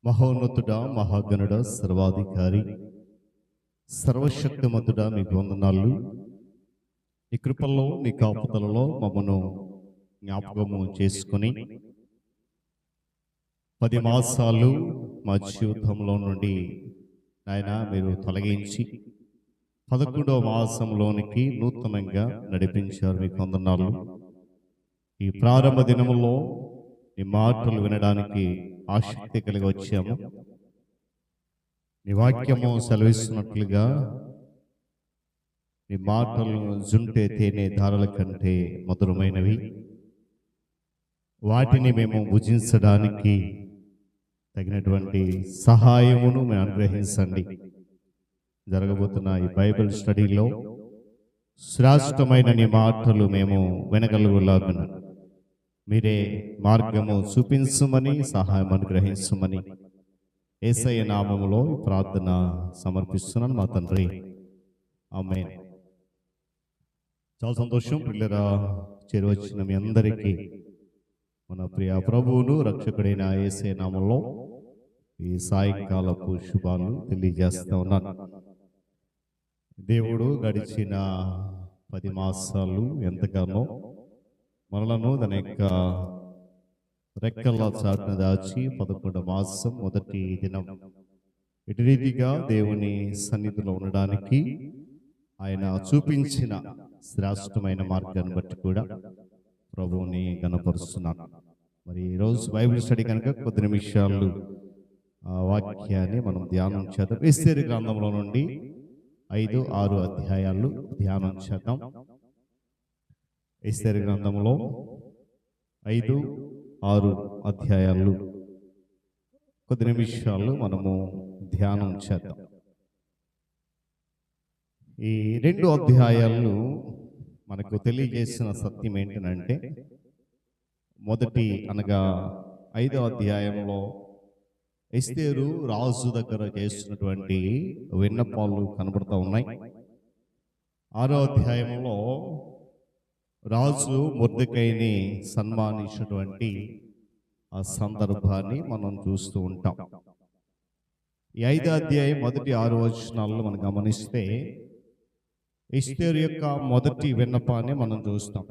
మహోన్నతుడా, మహాగణుడ, సర్వాధికారి, సర్వశక్తిమంతుడా, మీకు వందనాలు. నీ కృపల్లో, నీ కాపుదలలో మమ్మను జ్ఞాపకము చేసుకుని 10 మాసాలు మా జీవితంలో నుండి నాయన మీరు తొలగించి 11వ మాసంలోనికి నూతనంగా నడిపించారు. మీకు వందనాలు. ఈ ప్రారంభ దినములో నీ మాటలు వినడానికి ఆసక్తి కలిగి వచ్చాము. నీ వాక్యము సెలవిస్తున్నట్లుగా నీ మాటలు జుంటే తేనె ధారల కంటే మధురమైనవి. వాటిని మేము భుజించడానికి తగినటువంటి సహాయమును మేము అనుగ్రహించండి. జరగబోతున్న ఈ బైబిల్ స్టడీలో శ్రేష్టమైన నీ మాటలు మేము వినగలుగులాగున మీరే మార్గము చూపించమని, సహాయం అనుగ్రహించమని యేసయ్య నామములో ప్రార్థన సమర్పిస్తున్నాను మా తండ్రి, ఆమేన్. చాలా సంతోషం పిల్లరా, చేరువచ్చిన మీ అందరికీ మన ప్రియ ప్రభువును రక్షకుడైన యేసయ్య నామములో ఈ సాయంకాలపు శుభాలు తెలియజేస్తా ఉన్నాను. దేవుడు గడిచిన 10 మాసాలు ఎంతగానో మనలను తన యొక్క రెక్కల చాటున దాచి 11వ మాసం మొదటి దినం ఇటు రీతిగా దేవుని సన్నిధిలో ఉండడానికి ఆయన చూపించిన శ్రేష్టమైన మార్గాన్ని బట్టి కూడా ప్రభువుని గణపరుస్తున్నాను. మరి ఈరోజు బైబిల్ స్టడీ కనుక కొద్ది నిమిషాలు వాక్యాన్ని మనం ధ్యానం చేద్దాం. ఎస్తేరు గ్రంథంలో నుండి 5-6 అధ్యాయాలు ధ్యానం చేద్దాం. ఎస్తేరు గ్రంథంలో 5-6 అధ్యాయాలు కొద్ది నిమిషాలు మనము ధ్యానం చేద్దాం. ఈ 2 అధ్యాయాలు మనకు తెలియజేసిన సత్యం ఏంటంటే, మొదటి అనగా 5వ అధ్యాయంలో ఎస్తేరు రాజు దగ్గర చేస్తున్నటువంటి విన్నపాలు కనబడుతూ ఉన్నాయి. 6వ అధ్యాయంలో రాజు మొర్దెకైని సన్మానించినటువంటి ఆ సందర్భాన్ని మనం చూస్తూ ఉంటాం. ఈ 5వ అధ్యాయం మొదటి 6 వచనాలను మనం గమనిస్తే ఎస్తేరు యొక్క మొదటి విన్నపాన్ని మనం చూస్తాం.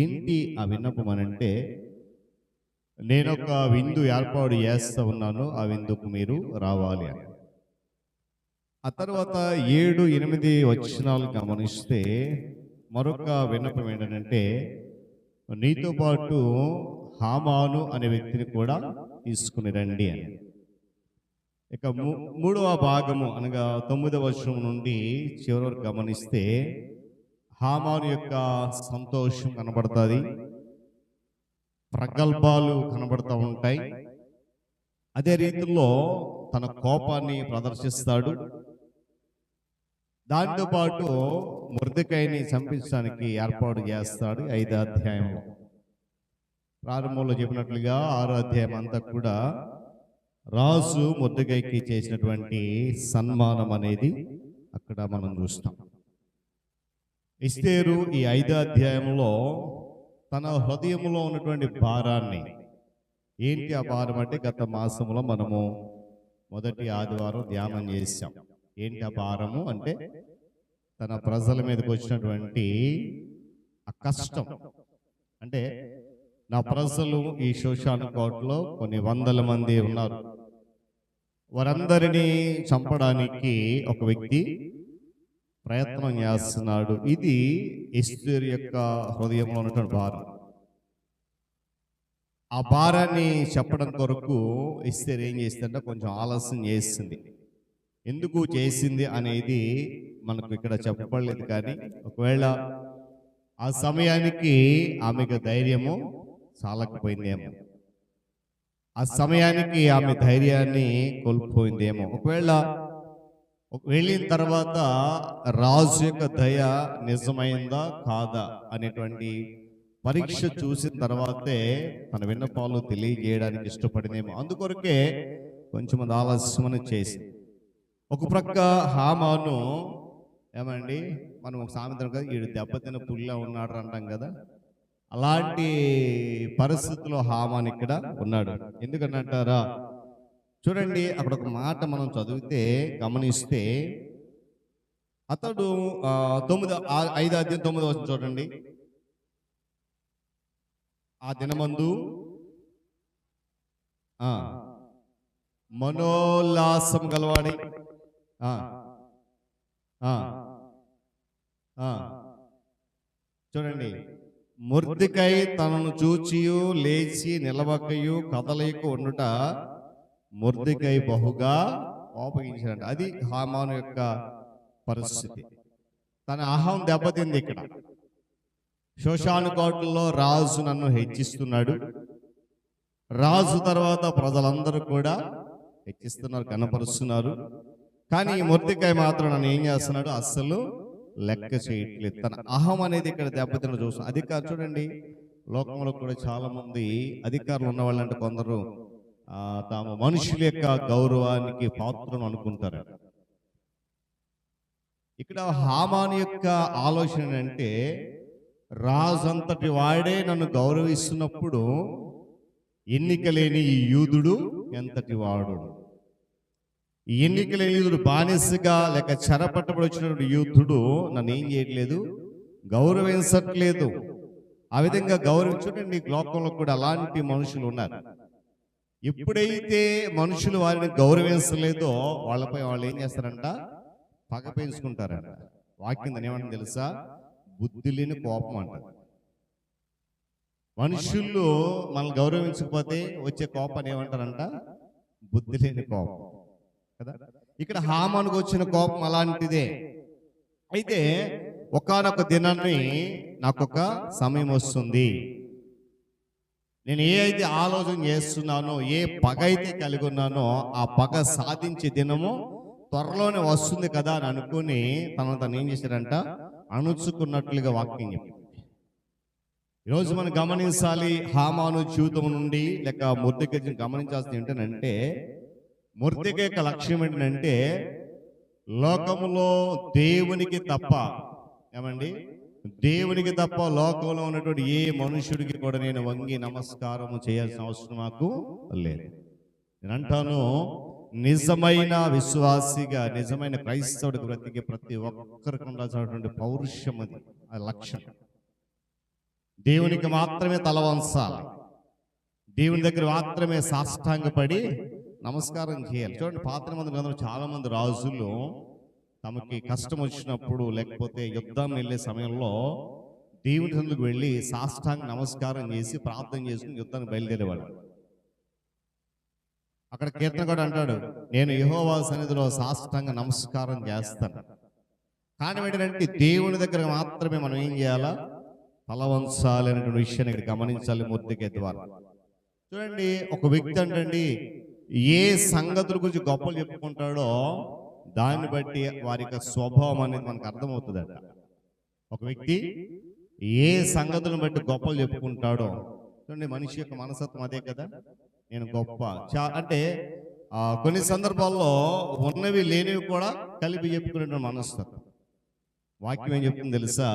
ఏంటి ఆ విన్నపం అనంటే, నేను ఒక విందు ఏర్పాటు చేస్తా ఉన్నాను, ఆ విందుకు మీరు రావాలి అని. ఆ తర్వాత 7-8 వచనాలు గమనిస్తే మరొక విన్నపం ఏంటంటే, నీతో పాటు హామాను అనే వ్యక్తిని కూడా తీసుకుని రండి అని. ఇక 3వ భాగము అనగా 9వ వచనం నుండి చివరి వరకు గమనిస్తే హామాను యొక్క సంతోషం కనబడుతుంది, ప్రగల్భాలు కనబడుతూ ఉంటాయి. అదే రీతిలో తన కోపాన్ని ప్రదర్శిస్తాడు. దాంతోపాటు మొర్దెకైని చంపించడానికి ఏర్పాటు చేస్తాడు. 5వ అధ్యాయంలో ప్రారంభంలో చెప్పినట్లుగా 6వ అధ్యాయం అంతా కూడా రాజు మొర్దెకైకి చేసినటువంటి సన్మానం అనేది అక్కడ మనం చూస్తాం. ఎస్తేరు ఈ 5వ అధ్యాయంలో తన హృదయంలో ఉన్నటువంటి భారాన్ని, ఏంటి ఆ భారం అంటే, గత మాసంలో మనము మొదటి ఆదివారం ధ్యానం చేశాం. ఏంటి ఆ భారము అంటే, తన ప్రజల మీదకి వచ్చినటువంటి ఆ కష్టం. అంటే నా ప్రజలు ఈ షోషాను కోటలో కొన్ని వందల మంది ఉన్నారు, వారందరినీ చంపడానికి ఒక వ్యక్తి ప్రయత్నం చేస్తున్నాడు. ఇది ఎస్తేరు యొక్క హృదయంలో ఉన్నటువంటి భారం. ఆ భారాన్ని చెప్పడం కొరకు ఎస్తేరు ఏం చేస్తుందంటే కొంచెం ఆలస్యం చేసింది. ఎందుకు చేసింది అనేది మనకు ఇక్కడ చెప్పబడలేదు, కానీ ఒకవేళ ఆ సమయానికి ఆమెకు ధైర్యము చాలకపోయిందేమో, ఆ సమయానికి ఆమె ధైర్యాన్ని కోల్పోయిందేమో, ఒకవేళ వెళ్ళిన తర్వాత రాజు యొక్క దయ నిజమైందా కాదా అనేటువంటి పరీక్ష చూసిన తర్వాతే తన విన్నపాలు తెలియజేయడానికి ఇష్టపడిందేమో. అందుకొరకే కొంచెం ఆలస్యమని చేసి, ఒక ప్రక్క హామాను ఏమండి, మనం ఒక సామెతం కదా, ఈడు దెబ్బతిన పుల్లా ఉన్నాడు అంటాం కదా, అలాంటి పరిస్థితిలో హామాన్ ఇక్కడ ఉన్నాడు. ఎందుకంటారా, చూడండి, అక్కడ ఒక మాట మనం చదివితే గమనిస్తే అతడు 5:9 చూడండి. ఆ దినమందు మనోల్లాసం గలవాడి చూడండి, మొర్దెకై తనను చూచియు లేచి నిలవకయు కదలయకు ఉండుట మొర్దెకై బహుగా కోపగించాడంట. అది హామాను యొక్క పరిస్థితి. తన అహం దెబ్బతింది. ఇక్కడ షోషాను కోటలో రాజు నన్ను హెచ్చిస్తున్నాడు, రాజు తర్వాత ప్రజలందరూ కూడా హెచ్చిస్తున్నారు, కనపరుస్తున్నారు. కానీ మొర్దెకై మాత్రం నన్ను ఏం చేస్తున్నాడు, అస్సలు లెక్క చేయట్లేదు. తన అహం అనేది ఇక్కడ దెబ్బతిన్న చూస్తున్నాం. అధికారులు చూడండి, లోకంలో కూడా చాలా మంది అధికారులు ఉన్న వాళ్ళంటే కొందరు తాము మనుషుల యొక్క గౌరవానికి పాత్రను అనుకుంటారు. ఇక్కడ హామాను యొక్క ఆలోచన అంటే, రాజు అంతటి వాడే నన్ను గౌరవిస్తున్నప్పుడు ఎన్నిక లేని ఈ యూదుడు ఎంతటి వాడు, ఎన్నిక లేని యూదుడు బానిసగా లేక చెరపట్టబడి వచ్చినటువంటి యూదుడు నన్ను ఏం చేయట్లేదు, గౌరవించట్లేదు. ఆ విధంగా చూడండి, లోకంలో కూడా అలాంటి మనుషులు ఉన్నారు. ఎప్పుడైతే మనుషులు వారిని గౌరవించలేదో వాళ్ళపై వాళ్ళు ఏం చేస్తారంట, పగ పెంచుకుంటారంట. వాక్యం ఏమంటే తెలుసా, బుద్ధి లేని కోపం అంట. మనుషులు మనల్ని గౌరవించకపోతే వచ్చే కోపాన్ని ఏమంటారంట, బుద్ధి లేని కోపం కదా. ఇక్కడ హామానుకు వచ్చిన కోపం అలాంటిదే. అయితే ఒకానొక దినాన్ని నాకొక సమయం వస్తుంది, నేను ఏ అయితే ఆలోచన చేస్తున్నానో, ఏ పగ అయితే కలిగి ఉన్నానో ఆ పగ సాధించే దినము త్వరలోనే వస్తుంది కదా అని అనుకుని తను ఏం చేశాడంట, అణుచుకున్నట్లుగా వాక్యం చెప్పింది. ఈరోజు మనం గమనించాలి, హామాను జీవితం నుండి లేక మొర్దెకై గమనించాల్సింది ఏంటంటే, మొర్దెకై యొక్క లక్ష్యం ఏంటంటే, లోకములో దేవునికి తప్ప, ఏమండి, దేవునికి తప్ప లోకంలో ఉన్నటువంటి ఏ మనుషుడికి కూడా నేను వంగి నమస్కారం చేయాల్సిన అవసరం నాకు లేదు. నేను అంటాను, నిజమైన విశ్వాసిగా, నిజమైన క్రైస్తవుడికి బ్రతికే ప్రతి ఒక్కరికి ఉండాల్సినటువంటి పౌరుషం అది, ఆ లక్ష్యం. దేవునికి మాత్రమే తల వంచాలి, దేవుని దగ్గర మాత్రమే సాష్టాంగపడి నమస్కారం చేయాలి. చూడండి, పాత నిబంధనలో చాలా మంది రాజులు తమకి కష్టం వచ్చినప్పుడు లేకపోతే యుద్ధం వెళ్ళే సమయంలో దేవుని సన్నిధికి వెళ్ళి సాష్టాంగ నమస్కారం చేసి ప్రార్థన చేసుకుని యుద్ధానికి బయలుదేరేవాడు. అక్కడ కీర్తన కూడా అంటాడు, నేను యెహోవా సన్నిధిలో సాష్టాంగ నమస్కారం చేస్తాను. కానీ ఏంటంటే, దేవుని దగ్గర మాత్రమే మనం ఏం చేయాలా, తల వంచాలి అనేటువంటి విషయాన్ని ఇక్కడ గమనించాలి. మొర్దెకై ద్వారా చూడండి, ఒక వ్యక్తి అంటే ఏ సంగతుల గురించి గొప్పలు చెప్పుకుంటాడో దాన్ని బట్టి వారి యొక్క స్వభావం అనేది మనకు అర్థమవుతుందట. ఒక వ్యక్తి ఏ సంగతులను బట్టి గొప్పలు చెప్పుకుంటాడో, చూడండి, మనిషి యొక్క మనస్తత్వం అదే కదా. నేను గొప్ప అంటే కొన్ని సందర్భాల్లో ఉన్నవి లేనివి కూడా కలిపి చెప్పుకునే మనస్తత్వం. వాక్యం ఏం చెప్తుంది తెలుసా,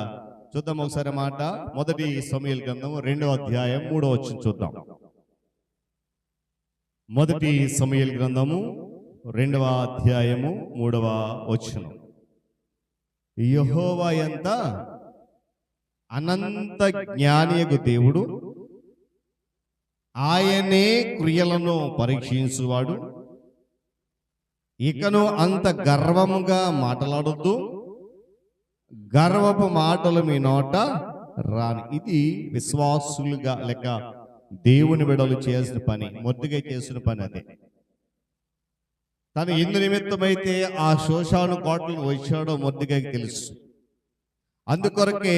చూద్దాం ఒకసారి మాట. 1 సమూయేలు గ్రంథం 2వ అధ్యాయం 3వ వచనం చూద్దాం. 1 సమూయేలు గ్రంథము 2వ అధ్యాయము 3వ వచనం. యెహోవా ఎంత అనంత జ్ఞానియగు దేవుడు, ఆయనే క్రియలను పరీక్షించువాడు, ఇకను అంత గర్వముగా మాట్లాడొద్దు, గర్వపు మాటలు మీ నోట రాని. ఇది విశ్వాసులుగా లేక దేవుని బిడ్డలు చేసిన పని, మొర్దెకై చేసిన పని అదే. తను ఎందు నిమిత్తమైతే ఆ షోషాను కోటలను వచ్చాడో మొర్దెకైకి తెలుసు. అందుకొరకే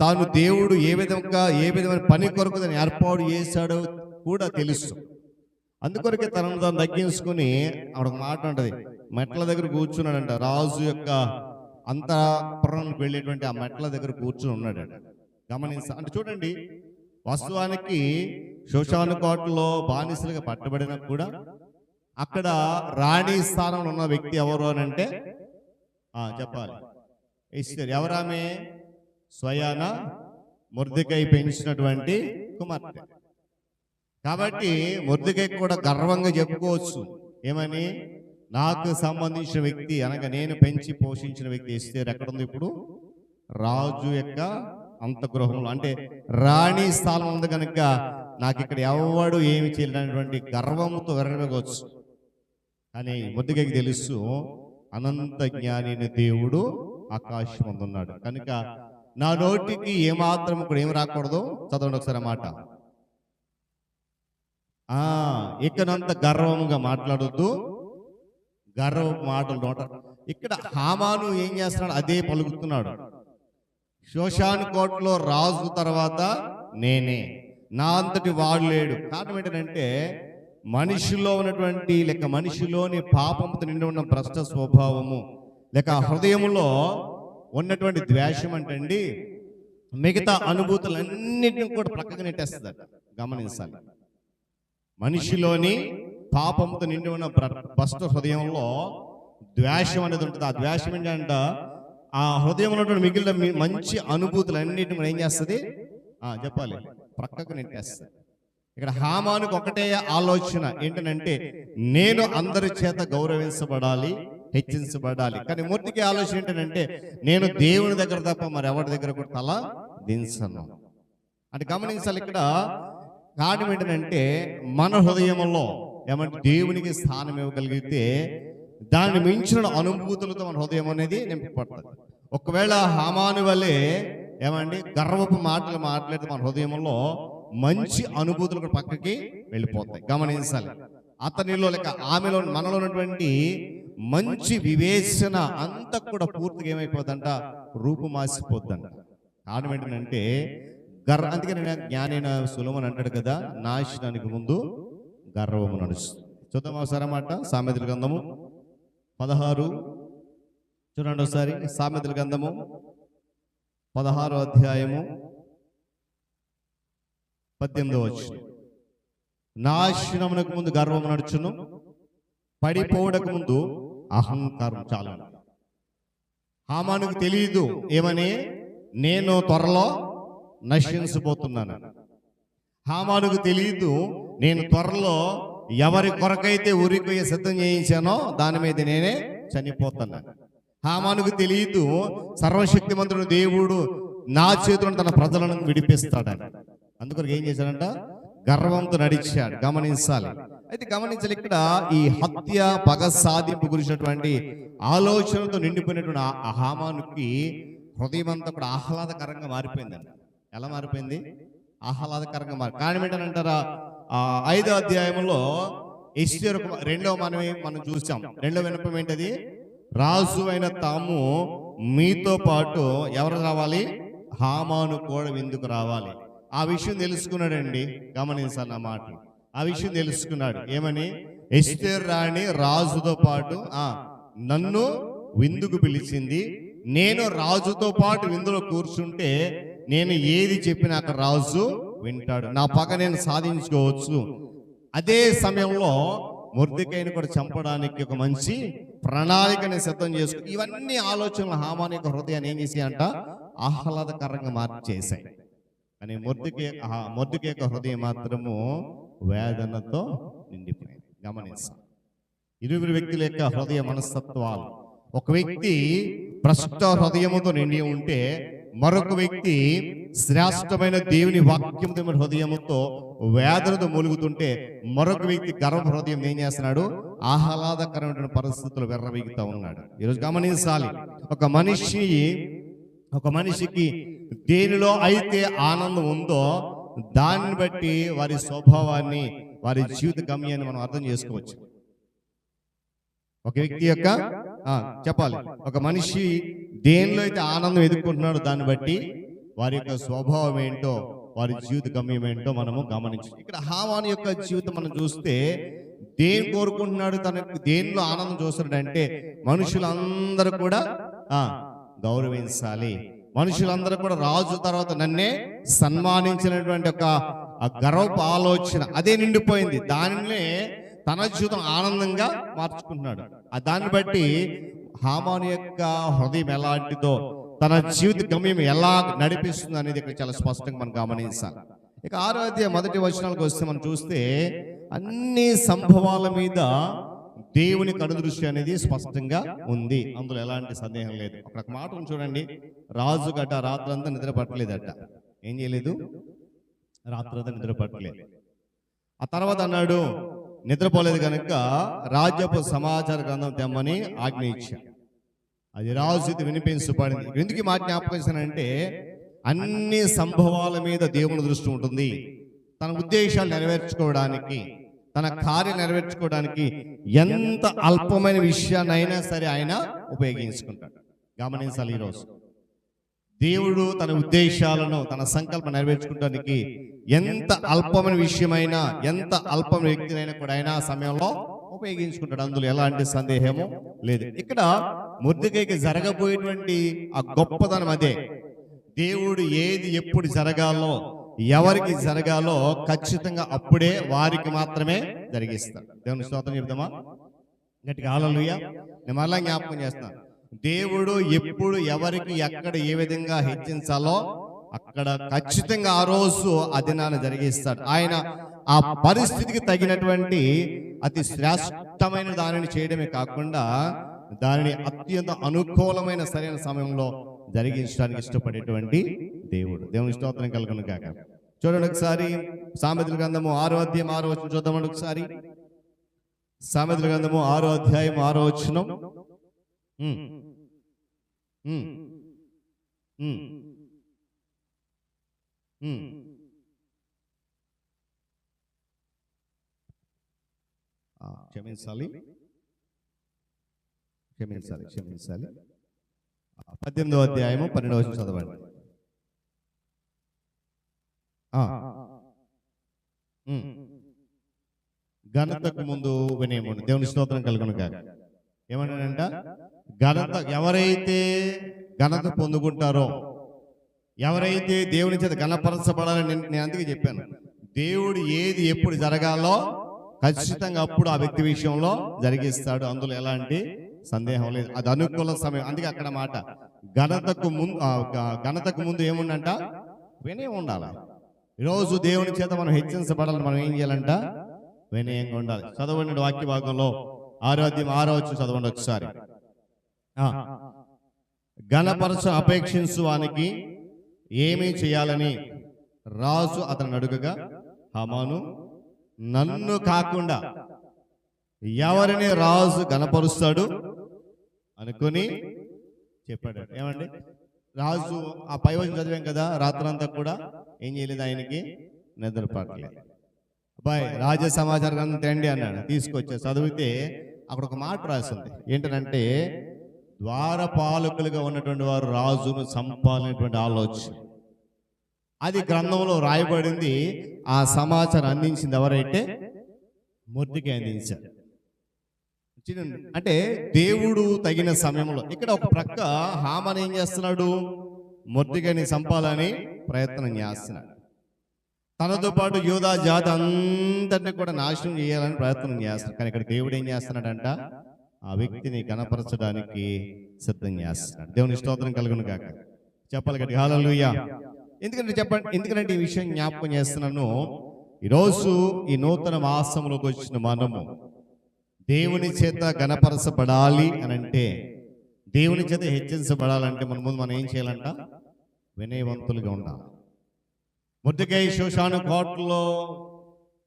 తాను దేవుడు ఏ విధమైన పని కొరకు దాన్ని ఏర్పాటు చేశాడో కూడా తెలుసు. అందుకొరకే తనను తాను తగ్గించుకుని ఆవిడ మాట అంటది, మెట్ల దగ్గర కూర్చున్నాడంట. రాజు యొక్క అంతఃపురానికి వెళ్ళేటువంటి ఆ మెట్ల దగ్గర కూర్చుని ఉన్నాడంట. అంటే చూడండి, వాస్తవానికి షోషాను కోటలో బానిసలుగా పట్టబడినా కూడా అక్కడ రాణి స్థానంలో ఉన్న వ్యక్తి ఎవరు అని అంటే చెప్పాలి, ఎస్తేర్. ఎవరామె? స్వయాన మొర్దెకై పెంచినటువంటి కుమార్తె. కాబట్టి మొర్దెకై కూడా గర్వంగా చెప్పుకోవచ్చు, ఏమని? నాకు సంబంధించిన వ్యక్తి అనగా నేను పెంచి పోషించిన వ్యక్తి ఎస్తేరు ఎక్కడుంది ఇప్పుడు? రాజు యొక్క అంతగృహంలో, అంటే రాణి స్థానం ఉంది కనుక నాకు ఇక్కడ ఎవడు ఏమి చేయలేనటువంటి గర్వంతో వెరగవచ్చు. కానీ మొర్దెకైకి తెలుసు అనంత జ్ఞాని దేవుడు ఆకాశం అందున్నాడు కనుక నా నోటికి ఏమాత్రం కూడా ఏమి రాకూడదు. చదవండి ఒకసారి మాట. ఇక్కడంత గర్వంగా మాట్లాడొద్దు, గర్వ మాటలు నోట. ఇక్కడ హామాను ఏం చేస్తున్నాడు? అదే పలుకుతున్నాడు. శోషాను కోటలో రాజు తర్వాత నేనే, నా అంతటి వాడు లేడు. కారణం ఏంటంటే మనిషిలో ఉన్నటువంటి లేక మనిషిలోని పాపంతో నిండి ఉన్న భ్రష్ట స్వభావము లేక హృదయంలో ఉన్నటువంటి ద్వేషం అంటే మిగతా అనుభూతులన్నిటిని కూడా ప్రక్కగా నెట్టేస్తుంది. గమనించాలి. మనిషిలోని పాపంతో నిండి ఉన్న భ్రష్ట హృదయంలో ద్వేషం అనేది ఉంటుంది. ఆ ద్వేషం ఏంటంటే ఆ హృదయంలో ఉన్నటువంటి మిగిలిన మంచి అనుభూతులన్నిటిని కూడా ఏం చేస్తుంది? చెప్పాలి, ప్రక్కకు నెట్టేస్తుంది. ఇక్కడ హామానుకు ఒకటే ఆలోచన ఏంటంటే నేను అందరి చేత గౌరవించబడాలి, హెచ్చించబడాలి. కానీ మూర్తికి ఆలోచన ఏంటంటే నేను దేవుని దగ్గర తప్ప మరి ఎవరి దగ్గర కూడా తల దించను అంటే గమనించాలి. ఇక్కడ కారణం ఏంటంటే మన హృదయంలో ఏమంటే దేవునికి స్థానం ఇవ్వగలిగితే దాన్ని మించిన అనుభూతులతో మన హృదయం అనేది నింపబడుతుంది. ఒకవేళ హామాను వలె ఏమండి గర్వపు మాటలు మాట్లాడితే మన హృదయంలో మంచి అనుభూతులు పక్కకి వెళ్ళిపోతాయి. గమనించాలి. అతనిలో లేక ఆమెలో మనలో ఉన్నటువంటి మంచి వివేచన అంతా కూడా పూర్తిగా ఏమైపోతుందంట? రూపుమాసిపోద్దంట. కారణం ఏంటంటే అందుకని జ్ఞానైన సులభం అంటాడు కదా, నాశనానికి ముందు గర్వము నడుస్తుంది. చూద్దాం ఒకసారి అన్నమాట. సామెతల గ్రంథము 16 చూడండి ఒకసారి. సామెతల గ్రంథము 16వ అధ్యాయము 18వ వచనం. నాశనమునకు ముందు గర్వము నడుచును, పడిపోవడకు ముందు అహంకారం చాలు. హామానుకు తెలియదు ఏమని? నేను త్వరలో నశించబోతున్నాను. హామానుకు తెలియదు నేను త్వరలో ఎవరి కొరకైతే ఉరికొయ్య సిద్ధం చేయించానో దాని మీద నేనే చనిపోతున్నాను. హామానుకు తెలియదు సర్వశక్తిమంతుడు దేవుడు నా చేతులను తన ప్రజలను విడిపిస్తాడని. అందుకొరకు ఏం చేశాడంట? గర్వంతో నడిచాడు. గమనించాలి. అయితే గమనించాలి, ఇక్కడ ఈ హత్య పగ సాధింపు గురించినటువంటి ఆలోచనతో నిండిపోయినటువంటి ఆ హామానుకి హృదయం అంతా కూడా ఆహ్లాదకరంగా మారిపోయిందంట. ఎలా మారిపోయింది? ఆహ్లాదకరంగా మారి. కారణం ఏంటంటారా? 5వ అధ్యాయంలో ఎస్తేరు 2వ మనం చూసాం. 2వ విన్నపం ఏంటది? రాజు అయిన తాము మీతో పాటు ఎవరు రావాలి? హామాను కూడా విందుకు రావాలి. ఆ విషయం తెలుసుకున్నాడండి. గమనించాలి నా మాట. ఆ విషయం తెలుసుకున్నాడు. ఏమని? ఎస్తేరు రాణి రాజుతో పాటు నన్ను విందుకు పిలిచింది. నేను రాజుతో పాటు విందులో కూర్చుంటే నేను ఏది చెప్పినా అక్కడ రాజు వింటాడు. నా పగ నేను సాధించుకోవచ్చు. అదే సమయంలో మొర్దెకైని కూడా చంపడానికి ఒక మంచి ప్రణాళికని సిద్ధం చేసుకు. ఇవన్నీ ఆలోచనలు హామాను యొక్క హృదయాన్ని ఏం చేసి అంట? ఆహ్లాదకరంగా మార్చేశాయి. కానీ మొర్దెకై యొక్క హృదయం మాత్రము వేదనతో నిండిపోయింది. గమనించాలి. ఇరువురు వ్యక్తుల యొక్క హృదయ మనస్తత్వాలు. ఒక వ్యక్తి ప్రస్తుత హృదయముతో నిండి ఉంటే మరొక వ్యక్తి శ్రేష్టమైన దేవుని వాక్యంతో హృదయముతో వేదనతో మూలుగుతుంటే మరొక వ్యక్తి గర్వ హృదయం ఏం చేస్తున్నాడు? ఆహ్లాదకరమైన పరిస్థితులు వెర్రవీగుతూ ఉన్నాడు. ఈరోజు గమనించాలి. ఒక మనిషికి దేనిలో అయితే ఆనందం ఉందో దాన్ని బట్టి వారి స్వభావాన్ని, వారి జీవిత గమ్యాన్ని మనం అర్థం చేసుకోవచ్చు. ఒక వ్యక్తి యొక్క చెప్పాలి, ఒక మనిషి దేనిలో అయితే ఆనందం ఎదుర్కొంటున్నాడో దాన్ని బట్టి వారి యొక్క స్వభావం ఏంటో, వారి జీవిత గమ్యం ఏంటో మనము గమనించాలి. ఇక్కడ హామాను యొక్క జీవితం మనం చూస్తే దేని కోరుకుంటున్నాడు? తనకు దేనిలో ఆనందం చూస్తున్నాడంటే మనుషులందరూ కూడా గౌరవించాలి, మనుషులందరూ కూడా రాజు తర్వాత నన్నే సన్మానించినటువంటి ఒక గర్వపు ఆలోచన అదే నిండిపోయింది. దానినే తన జీవితం ఆనందంగా మార్చుకుంటున్నాడు. దాన్ని బట్టి హామాను యొక్క హృదయం ఎలాంటిదో, తన జీవిత గమ్యం ఎలా నడిపిస్తుంది అనేది ఇక్కడ చాలా స్పష్టంగా మనం గమనించాలి. ఇక 6వ అధ్యాయం 1వ వచనాలకు వస్తే మనం చూస్తే అన్ని సంభవాల మీద దేవుని కనుదృష్టి అనేది స్పష్టంగా ఉంది, అందులో ఎలాంటి సందేహం లేదు. ఒక మాట చూడండి, రాజు గట రాత్రంతా నిద్ర పట్టలేదట. ఏం చేయలేదు? రాత్రంతా నిద్ర పట్టలేదు. ఆ తర్వాత అన్నాడు, నిద్రపోలేదు కనుక రాజ్యపు సమాచార గ్రంథం తెమ్మని ఆజ్ఞ ఇచ్చాడు. అది రాజు ఇది వినిపించబడింది. ఎందుకు ఈ మాట జ్ఞాపకం చేశానంటే, అన్ని సంభవాల మీద దేవుని దృష్టి ఉంటుంది. తన ఉద్దేశాలు నెరవేర్చుకోవడానికి, తన కార్యం నెరవేర్చుకోవడానికి ఎంత అల్పమైన విషయాన్నైనా సరే ఆయన ఉపయోగించుకుంటాడు. గమనించాలి, ఈరోజు దేవుడు తన ఉద్దేశాలను, తన సంకల్పం నెరవేర్చుకోవడానికి ఎంత అల్పమైన విషయమైనా, ఎంత అల్పమైన వ్యక్తినైనా కూడా ఆయన ఆ సమయంలో ఉపయోగించుకుంటాడు. అందులో ఎలాంటి సందేహము లేదు. ఇక్కడ మొర్దెకైకి జరగబోయేటువంటి ఆ గొప్పతనం అదే. దేవుడు ఏది ఎప్పుడు జరగాలో, ఎవరికి జరగాలో ఖచ్చితంగా అప్పుడే వారికి మాత్రమే జరిగిస్తాడు. దేవుని స్తోత్రం చెప్తామా గట్టిగా? హల్లెలూయా. నేను మళ్ళా జ్ఞాపకం చేస్తున్నాను, దేవుడు ఎప్పుడు ఎవరికి ఎక్కడ ఏ విధంగా హెచ్చించాలో అక్కడ ఖచ్చితంగా ఆ రోజు ఆ దినాన్ని జరిగిస్తాడు. ఆయన ఆ పరిస్థితికి తగినటువంటి అతి శ్రేష్టమైన దానిని చేయడమే కాకుండా దానిని అత్యంత అనుకూలమైన సరైన సమయంలో జరిగించడానికి ఇష్టపడేటువంటి దేవుడు. దేవుని స్తోత్రం కలుగును గాక. చూడండి ఒకసారి సామెతల గ్రంథము 6వ అధ్యాయం 6వ వచనం చూద్దామండి ఒకసారి. సామెతల గ్రంథము 6వ అధ్యాయం 6వ వచనం. క్షమించాలి 18వ అధ్యాయము 12వ వచనం చదవండి. ఘనతకు ముందు వినయము. దేవుని స్తోత్రం కలుగును గాక. ఏమన్నాడంట? ఘనత, ఎవరైతే ఘనత పొందుకుంటారో, ఎవరైతే దేవుని చేత ఘనపరచబడాలని నేను అందుకే చెప్పాను, దేవుడు ఏది ఎప్పుడు జరగాలో ఖచ్చితంగా అప్పుడు ఆ వ్యక్తి విషయంలో జరిగిస్తాడు. అందులో ఎలాంటి సందేహం లేదు. అది అనుకూల సమయం. అందుకే అక్కడ మాట ఘనతకు ముందు ఏముండంట? వినయం ఉండాలి. ఈరోజు దేవుని చేత మనం హెచ్చించబడాలని మనం ఏం చేయాలంట? వినయంగా ఉండాలి. చదవండి వాక్య భాగంలో 6వ అధ్యాయం 6వ వచనం చదవండి ఒకసారి. ఘనపరచ అపేక్షించు వానికి ఏమీ చేయాలని రాజు అతను అడుగగా, హామాను, నన్ను కాకుండా ఎవరిని రాజు ఘనపరుస్తాడు అనుకుని చెప్పాడు. ఏమండి, రాజు ఆ పై వచనం చదివాం కదా, రాత్రంతా కూడా ఏం చేయలేదు, ఆయనకి నిద్ర పట్టలేదు. అబ్బాయి రాజ్య సమాచార గ్రంథం తెండి అన్నాడు. తీసుకొచ్చా చదివితే అక్కడ ఒక మాట రాసింది. ఏంటంటే, ద్వారపాలకులుగా ఉన్నటువంటి వారు రాజును చంపాలనేటువంటి ఆలోచన. అది గ్రంథంలో రాయబడింది. ఆ సమాచారం అందించింది ఎవరైతే? మొర్దెకై అందించారు. అంటే దేవుడు తగిన సమయంలో. ఇక్కడ ఒక ప్రక్క హామాను ఏం చేస్తున్నాడు? మొర్దెకైని చంపాలని ప్రయత్నం చేస్తున్నాడు. తనతో పాటు యూదా జాతి అంతటిని కూడా నాశనం చేయాలని ప్రయత్నం చేస్తున్నాడు. కానీ ఇక్కడ దేవుడు ఏం చేస్తున్నాడంట? ఆ వ్యక్తిని కనపరచడానికి సిద్ధం చేస్తున్నాడు. దేవుని స్తోత్రం కలుగును గాక. చెప్పాలి గట్టి హల్లెలూయా. ఎందుకంటే ఈ విషయం జ్ఞాపకం చేస్తున్నాను. ఈరోజు ఈ నూతన మాసంలోకి వచ్చిన మనము దేవుని చేత గణపరచబడాలి అని అంటే, దేవుని చేత హెచ్చించబడాలంటే మన ముందు మనం ఏం చేయాలంట? వినయవంతులుగా ఉండాలి. మొర్దెకై షోషాను కోటలో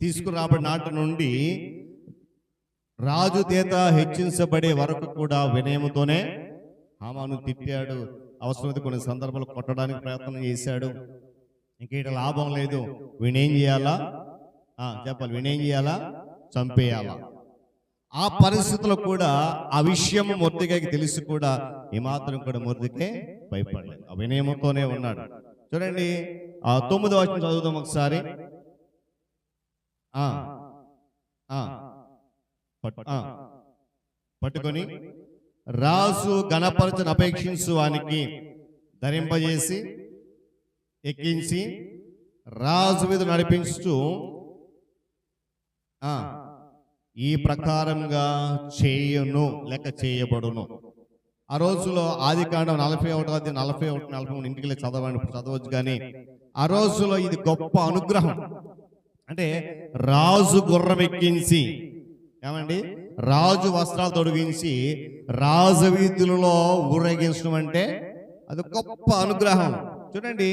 తీసుకురాబడిన నాటి నుండి రాజు చేత హెచ్చించబడే వరకు కూడా వినయముతోనే హామాను తిట్టాడు. అవసరమైతే కొన్ని సందర్భాలు కొట్టడానికి ప్రయత్నం చేశాడు. ఇంకేట లాభం లేదు. వీణేం చేయాలా? చెప్పాలి, వీణేం చేయాలా? చంపేయాలా? ఆ పరిస్థితుల్లో కూడా ఆ విషయం మొర్దెకైకి తెలిసి కూడా ఏమాత్రం కూడా మొర్దెకై భయపడలేదు. ఆ వినయముతోనే ఉన్నాడు. చూడండి, ఆ 9వ వచనం చదువుదాం ఒకసారి. పట్టుకొని రాజు గణపరచను అపేక్షించు వానికి ధరింపజేసి ఎక్కించి రాజు మీద నడిపించు ఈ ప్రకారంగా చేయను లేక చేయబడును. ఆ రోజులో ఆదికాండం 41 41 43 ఇంటికి వెళ్ళి చదవండి, చదవచ్చు. కానీ ఆ రోజులో ఇది గొప్ప అనుగ్రహం. అంటే రాజు గుర్రం ఎక్కించి, ఏమండి, రాజు వస్త్రాలు తొడిగించి రాజవీధులలో ఊరేగించడం అంటే అది గొప్ప అనుగ్రహం. చూడండి,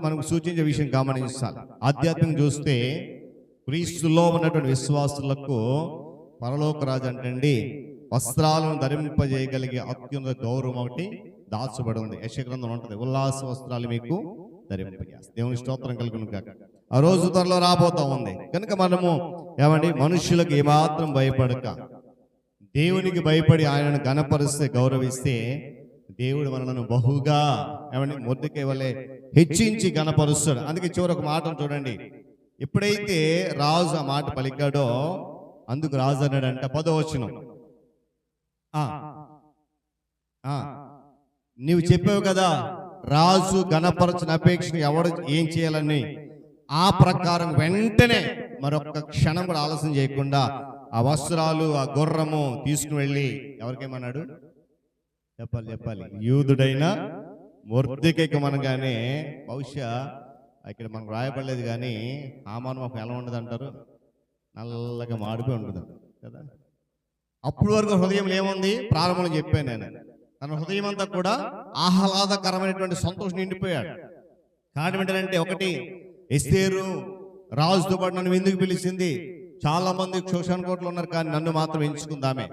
మనకు సూచించే విషయం గమనించాలి. ఆధ్యాత్మికంగా చూస్తే క్రీస్తులో ఉన్నటువంటి విశ్వాసులకు పరలోక రాజు అంటండి వస్త్రాలను ధరింపజేయగలిగే అత్యున్నత గౌరవం ఒకటి దాచబడి ఉంది. యెషయా గ్రంథంలో ఉంటుంది, ఉల్లాస వస్త్రాలు మీకు ధరింపజేస్తాను. దేవుని స్తోత్రం కలుగును గాక. ఆ రోజు త్వరలో రాబోతా ఉంది కనుక మనము ఏమండి మనుషులకు ఏమాత్రం భయపడక దేవునికి భయపడి ఆయనను ఘనపరిస్తే, గౌరవిస్తే దేవుడు మనలను బహుగా ఏమండి మొర్దెకై వలె హెచ్చించి ఘనపరుస్తాడు. అందుకే చివరి ఒక మాటను చూడండి, ఎప్పుడైతే రాజు ఆ మాట పలికాడో అందుకు రాజు అన్నాడంట 10వ వచనం, నీవు చెప్పావు కదా రాజు ఘనపరచిన అపేక్షను ఎవడు ఏం చేయాలని, ఆ ప్రకారం వెంటనే మరొక క్షణం కూడా ఆలస్యం చేయకుండా ఆ వస్త్రాలు ఆ గుర్రము తీసుకుని వెళ్ళి ఎవరికేమన్నాడు చెప్పాలి యూదుడైన మొర్దెకైకి మనగానే, బహుశా ఇక్కడ మనకు రాయబడలేదు కానీ హామాను మాకు ఎలా ఉండదు అంటారు, నల్లగా మాడిపోయి ఉంటుంది కదా. అప్పుడు వరకు హృదయంలో ఏముంది, ప్రారంభంలో చెప్పాను నేను, తన హృదయం అంతా కూడా ఆహ్లాదకరమైనటువంటి సంతోషం నిండిపోయాడు. కారణం ఏంటంటే, ఒకటి ఎస్తేరు రాజుతో పాటు నన్ను ఎందుకు పిలిచింది, చాలా మంది శోషణ కోట్లు ఉన్నారు కానీ నన్ను మాత్రం ఎంచుకుందామే.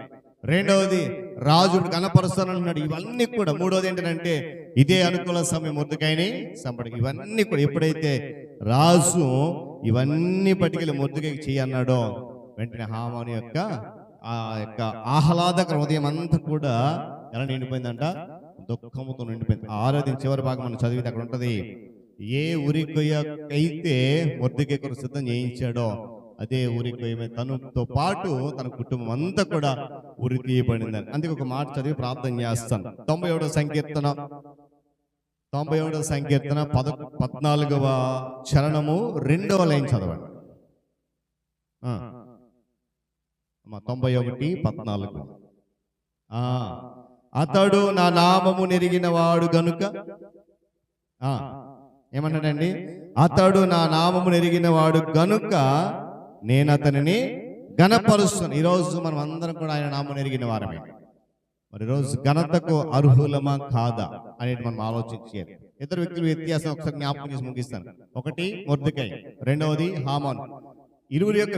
రెండవది రాజు కనపరుస్తానంటున్నాడు, ఇవన్నీ కూడా. మూడవది ఏంటంటే ఇదే అనుకూల సమయం మొర్దెకైని సంపడి. ఇవన్నీ కూడా ఎప్పుడైతే రాజు ఇవన్నీ పట్టుకెళ్ళి మొర్దెకైకి చేయన్నాడో వెంటనే హామాను యొక్క ఆ యొక్క ఆహ్లాదకర హృదయం అంతా కూడా ఎలా నిండిపోయిందంట, దుఃఖముతో నిండిపోయింది. 6వ చివరి భాగం మనం చదివితే అక్కడ ఉంటది, ఏ ఉరికొయ్యకైతే మొర్దెకై కొరకు సిద్ధం చేయించాడో అదే ఉరికొయ్య తనతో పాటు తన కుటుంబం అంతా కూడా ఉరి తీయబడిందని. అందుకే ఒక మాట చదివి ప్రార్థన చేస్తాను. 91వ సంకీర్తన 14వ చరణము 2వ లైన్ చదవండి. 91:14. అతడు నా నామము నెరిగిన వాడు గనుక, ఏమన్నాడండి, అతడు నా నామము నెరిగిన వాడు గనుక నేను అతనిని ఘనపరుస్తాను. ఈరోజు మనం అందరం కూడా ఆయన నామం నెరిగిన వారమే. మరి రోజు ఘనతకు అర్హులమా కాదా అనేది మనం ఆలోచించాలి. ఇద్దరు వ్యక్తుల వ్యత్యాసం ఒకసారి జ్ఞాపకం చేసి ముగిస్తాను. ఒకటి మొర్దెకై, రెండవది హామాను. ఇరువురి యొక్క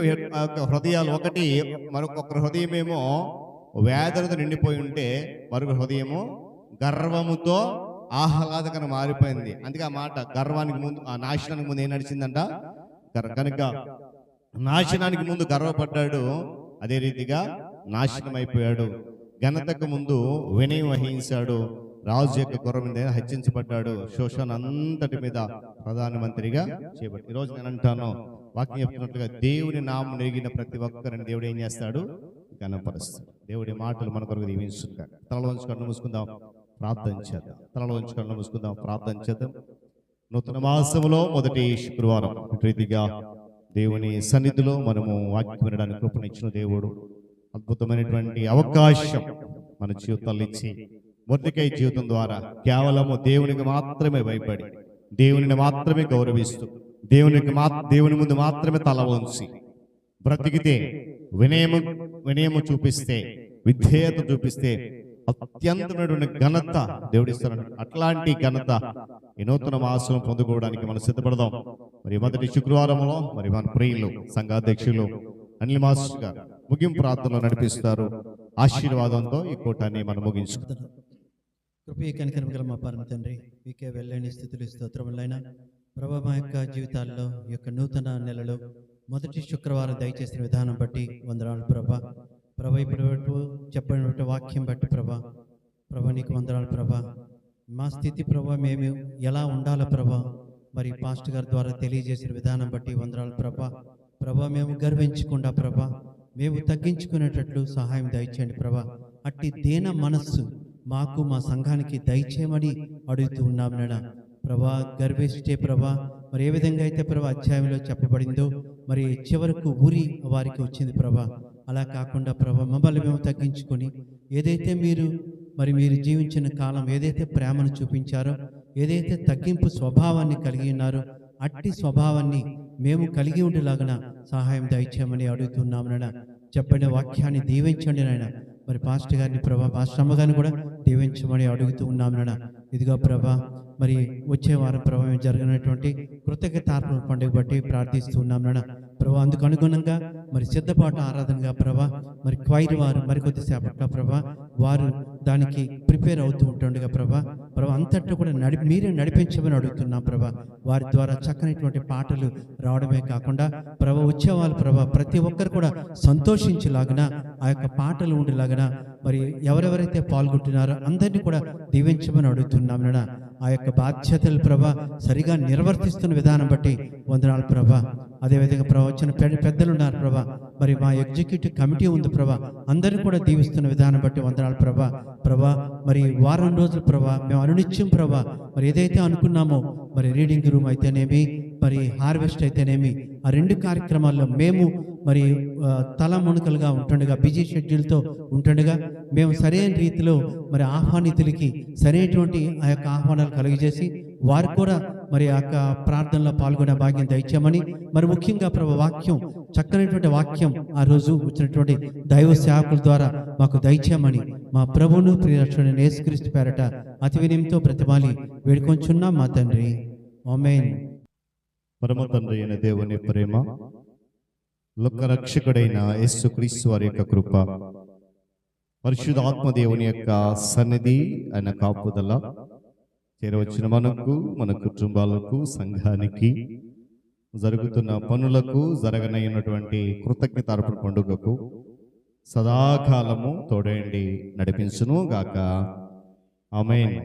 హృదయాలు ఒకటి, మరొక హృదయం ఏమో వేదనతో నిండిపోయి ఉంటే మరొక హృదయము గర్వముతో ఆహ్లాదకరం మారిపోయింది. అందుకే ఆ మాట గర్వానికి ముందు, ఆ నాశనానికి ముందు ఏం నడిచిందంట, కనుక నాశనానికి ముందు గర్వపడ్డాడు, అదే రీతిగా నాశనం అయిపోయాడు. ఘనతకు ముందు వినయం వహించాడు, రాజు యొక్క గుర్రం మీద హెచ్చించబడ్డాడు, శోషణ అంతటి మీద ప్రధానమంత్రిగా చేయబడి. ఈరోజు నేను అంటాను, వాక్యం చెప్తున్నట్లుగా దేవుని నామం నెరిగిన ప్రతి ఒక్కరిని దేవుడు ఏం చేస్తాడు, ఘనపరుస్తాడు. దేవుడి మాటలు మన కొరకు దీవించుగా. తలలోంచి కళ్ళు మూసుకుందాం, ప్రార్థన చేద్దాం. తలలోంచి కళ్ళు మూసుకుందాం, ప్రార్థన చేద్దాం. నూతన మాసంలో మొదటి శుక్రవారం రీతిగా దేవుని సన్నిధిలో మనము వాక్యం వినడానికి కృపనిచ్చిన దేవుడు అద్భుతమైనటువంటి అవకాశం మన జీవితాలు ఇచ్చి, మొర్దెకై జీవితం ద్వారా కేవలము దేవునికి మాత్రమే భయపడి, దేవునిని మాత్రమే గౌరవిస్తూ, దేవుని ముందు మాత్రమే తల వంచి బ్రతికితే, వినయము చూపిస్తే, విధేయత చూపిస్తే అత్యంతమైనటువంటి ఘనత దేవుడిస్తాడు. అట్లాంటి ఘనత ఈ నూతన మాసం పొందుకోవడానికి మనం సిద్ధపడదాం. మరి మొదటి శుక్రవారంలో మరి మన ప్రియులు సంఘాధ్యక్షులు అనిల్ మాస్టర్ గారు ముగింపు ప్రార్థనలో నడిపిస్తారు. ఆశీర్వాదంతో ఈ కూటాన్ని మనం ముగించుకుంటాం. కృపయ కనికరం గల మా పరమ తండ్రి, మీకే వెళ్ళని స్థితులు స్తోత్రములైనా ప్రభు, మా యొక్క జీవితాల్లో ఈ యొక్క నూతన నెలలో మొదటి శుక్రవారం దయచేసిన విధానం బట్టి వందనాలు ప్రభా. ఇప్పుడు చెప్పినటువంటి వాక్యం బట్టి ప్రభా నీకు వందనాలు ప్రభా. మా స్థితి ప్రభా, మేము ఎలా ఉండాలో ప్రభా, మరి పాస్టర్ గారి ద్వారా తెలియజేసిన విధానం బట్టి వందనాలు ప్రభా. మేము గర్వించకుండా ప్రభా, మేము తగ్గించుకునేటట్లు సహాయం దయచేయండి ప్రభా. అట్టి దీన మనస్సు మాకు, మా సంఘానికి దయచేయమని అడుగుతూ ఉన్నాం నాయనా ప్రభా. గర్విష్టే ప్రభా, మరి ఏ విధంగా అయితే ప్రభా అధ్యాయంలో చెప్పబడిందో మరి చివరకు ఊరి వారికి వచ్చింది ప్రభా. అలా కాకుండా ప్రభా మమ్మల్ని మేము తగ్గించుకొని, ఏదైతే మీరు జీవించిన కాలం ఏదైతే ప్రేమను చూపించారో, ఏదైతే తగ్గింపు స్వభావాన్ని కలిగి ఉన్నారో, అట్టి స్వభావాన్ని మేము కలిగి ఉండేలాగా సహాయం దయచేయమని అడుగుతున్నాం నాయనా. చెప్పిన వాక్యాన్ని దీవించండి నాయన. మరి పాస్టర్ గారిని ప్రభా, పాస్టర్ అమ్మ గారిని కూడా దీవించమని అడుగుతూ ఉన్నాం నాయన. ఇదిగో ప్రభా, మరి వచ్చే వారం ప్రభా మేము జరిగినటువంటి కృతజ్ఞతార్పణ పండుగ బట్టి ప్రార్థిస్తూ ఉన్నాం నాయన. ప్రభా, అందుకు అనుగుణంగా మరి సిద్ధపాటు ఆరాధనగా ప్రభా, మరి క్వైర్ వారు మరికొద్దిసేపట్లో ప్రభా వారు దానికి ప్రిపేర్ అవుతూ ఉంటుండగా ప్రభా అంతటా కూడా మీరే నడిపించమని అడుగుతున్నాం ప్రభా. వారి ద్వారా చక్కనటువంటి పాటలు రావడమే కాకుండా ప్రభా వచ్చేవాళ్ళు ప్రభా ప్రతి ఒక్కరు కూడా సంతోషించేలాగిన ఆ యొక్క పాటలు ఉండేలాగిన మరి ఎవరెవరైతే పాల్గొంటున్నారో అందరినీ కూడా దీవించమని అడుగుతున్నాం నాయన. ఆ యొక్క బాధ్యతలు ప్రభా సరిగా నిర్వర్తిస్తున్న విధానం బట్టి వందనాలు ప్రభా. అదేవిధంగా ప్రభా వచ్చిన పెద్దలు ఉన్నారు ప్రభా, మరి మా ఎగ్జిక్యూటివ్ కమిటీ ఉంది ప్రభా, అందరినీ కూడా దీవిస్తున్న విధానం బట్టి వందనాలు ప్రభా. మరి వారం రోజులు ప్రభా మేము అనునిత్యం ప్రభా మరి ఏదైతే అనుకున్నామో మరి రీడింగ్ రూమ్ అయితేనేమి మరి హార్వెస్ట్ అయితేనేమి ఆ రెండు కార్యక్రమాల్లో మేము మరి తల మునుకలుగా ఉంటుండగా బిజీ షెడ్యూల్తో ఉంటుండగా మేము సరైన రీతిలో మరి ఆహ్వానితులకి సరైనటువంటి ఆ యొక్క ఆహ్వానాలు కలిగజేసి వారు కూడా మరి ఆ యొక్క ప్రార్థనలో పాల్గొనే భాగ్యం దయచేయమని, మరి ముఖ్యంగా ప్రభు వాక్యం చక్కనటువంటి వాక్యం ఆ రోజు వచ్చినటువంటి దైవ సేవకుల ద్వారా మాకు దయచేయమని మా ప్రభువును ప్రియరక్షకుడైన యేసుక్రీస్తు పేరట అతి వినయంతో ప్రతిమాలి వేడుకొంచున్నాం మా తండ్రి. ఆమేన్. పరమ తండ్రి అయిన దేవుని ప్రేమ, లోకరక్షకుడైన యేసుక్రీస్తు వారి యొక్క కృప, పరిశుద్ధాత్మ దేవుని యొక్క సన్నిధి, ఆయన కాపుదల చేరవచ్చిన మనకు, మన కుటుంబాలకు, సంఘానికి, జరుగుతున్న పనులకు, జరగనైనటువంటి కృతజ్ఞతార్పణ పండుగకు సదాకాలము తోడేండి నడిపించును గాక. ఆమేన్.